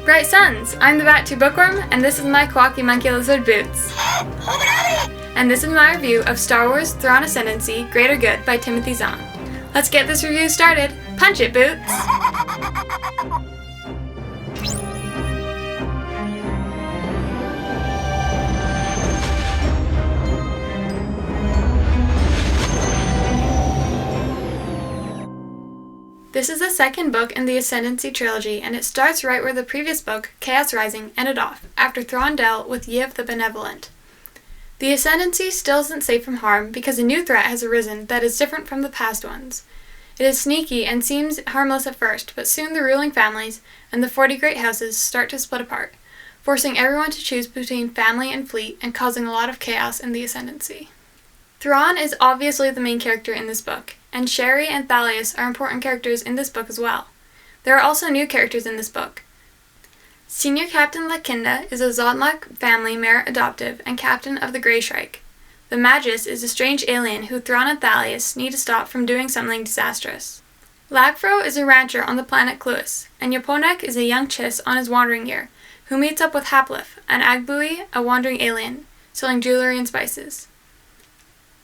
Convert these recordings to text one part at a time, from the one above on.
Bright Suns! I'm the Bat 2 Bookworm, and this is my Quacky Monkey Lizard Boots. And this is my review of Star Wars Thrawn Ascendancy Greater Good by Timothy Zahn. Let's get this review started! Punch it, Boots! This is the second book in the Ascendancy trilogy, and it starts right where the previous book, Chaos Rising, ended off, after Thrawn dealt with Yiv the Benevolent. The Ascendancy still isn't safe from harm because a new threat has arisen that is different from the past ones. It is sneaky and seems harmless at first, but soon the ruling families and the 40 great houses start to split apart, forcing everyone to choose between family and fleet and causing a lot of chaos in the Ascendancy. Thrawn is obviously the main character in this book, and Sherry and Thalius are important characters in this book as well. There are also new characters in this book. Senior Captain Lakinda is a Zodlok family merit adoptive and captain of the Grey Shrike. The Magus is a strange alien who Thrawn and Thalius need to stop from doing something disastrous. Lagfro is a rancher on the planet Cluis, and Yoponek is a young Chiss on his wandering year, who meets up with Haplif, an Agbui, a wandering alien, selling jewelry and spices.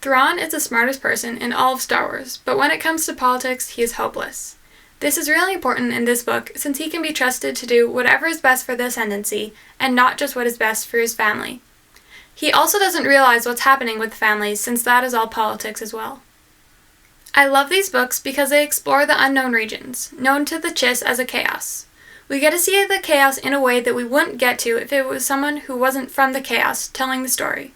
Thrawn is the smartest person in all of Star Wars, but when it comes to politics, he is hopeless. This is really important in this book since he can be trusted to do whatever is best for the Ascendancy, and not just what is best for his family. He also doesn't realize what's happening with the families since that is all politics as well. I love these books because they explore the unknown regions, known to the Chiss as a chaos. We get to see the chaos in a way that we wouldn't get to if it was someone who wasn't from the chaos telling the story.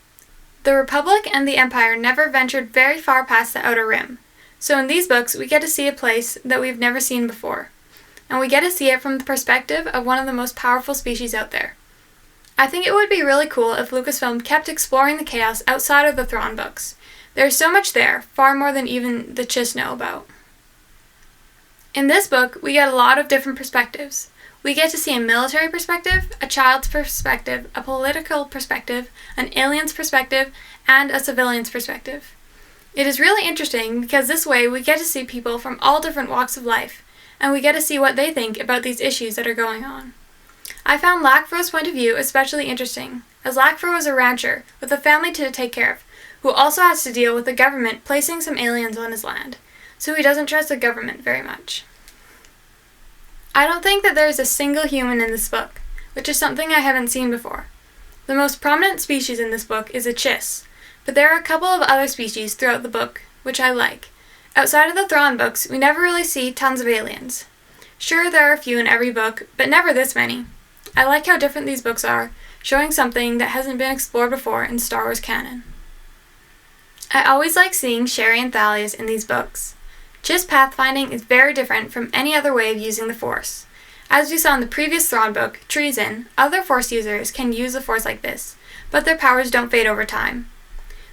The Republic and the Empire never ventured very far past the Outer Rim, so in these books we get to see a place that we've never seen before, and we get to see it from the perspective of one of the most powerful species out there. I think it would be really cool if Lucasfilm kept exploring the chaos outside of the Thrawn books. There's so much there, far more than even the Chiss know about. In this book, we get a lot of different perspectives. We get to see a military perspective, a child's perspective, a political perspective, an alien's perspective, and a civilian's perspective. It is really interesting because this way we get to see people from all different walks of life, and we get to see what they think about these issues that are going on. I found Lagfro's point of view especially interesting, as Lagfro is a rancher with a family to take care of, who also has to deal with the government placing some aliens on his land, so he doesn't trust the government very much. I don't think that there is a single human in this book, which is something I haven't seen before. The most prominent species in this book is a Chiss, but there are a couple of other species throughout the book, which I like. Outside of the Thrawn books, we never really see tons of aliens. Sure, there are a few in every book, but never this many. I like how different these books are, showing something that hasn't been explored before in Star Wars canon. I always like seeing Sherry and Thalius in these books. Chiss pathfinding is very different from any other way of using the Force. As we saw in the previous Thrawn book, Treason, other Force users can use the Force like this, but their powers don't fade over time.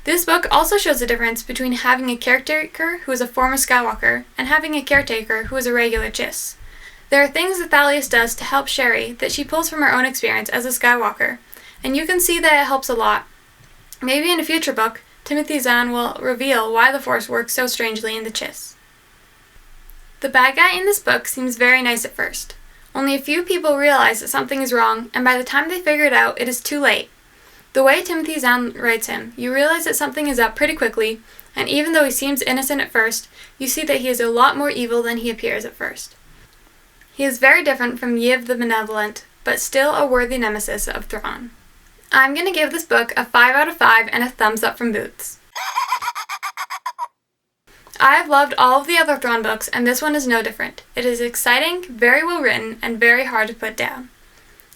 This book also shows the difference between having a caretaker who is a former Skywalker and having a caretaker who is a regular Chiss. There are things that Thalius does to help Sherry that she pulls from her own experience as a Skywalker, and you can see that it helps a lot. Maybe in a future book, Timothy Zahn will reveal why the Force works so strangely in the Chiss. The bad guy in this book seems very nice at first. Only a few people realize that something is wrong, and by the time they figure it out, it is too late. The way Timothy Zahn writes him, you realize that something is up pretty quickly, and even though he seems innocent at first, you see that he is a lot more evil than he appears at first. He is very different from Yiv the Benevolent, but still a worthy nemesis of Thrawn. I'm going to give this book a 5 out of 5 and a thumbs up from Boots. I have loved all of the other Thrawn books, and this one is no different. It is exciting, very well written, and very hard to put down.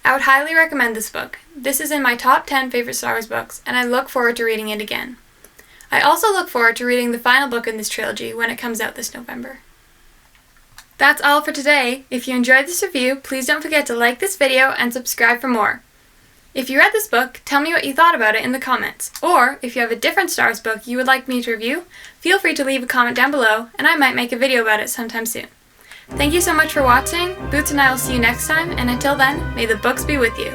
I would highly recommend this book. This is in my top 10 favorite Star Wars books, and I look forward to reading it again. I also look forward to reading the final book in this trilogy when it comes out this November. That's all for today. If you enjoyed this review, please don't forget to like this video and subscribe for more. If you read this book, tell me what you thought about it in the comments, or if you have a different Star Wars book you would like me to review, feel free to leave a comment down below, and I might make a video about it sometime soon. Thank you so much for watching. Boots and I will see you next time, and until then, may the books be with you.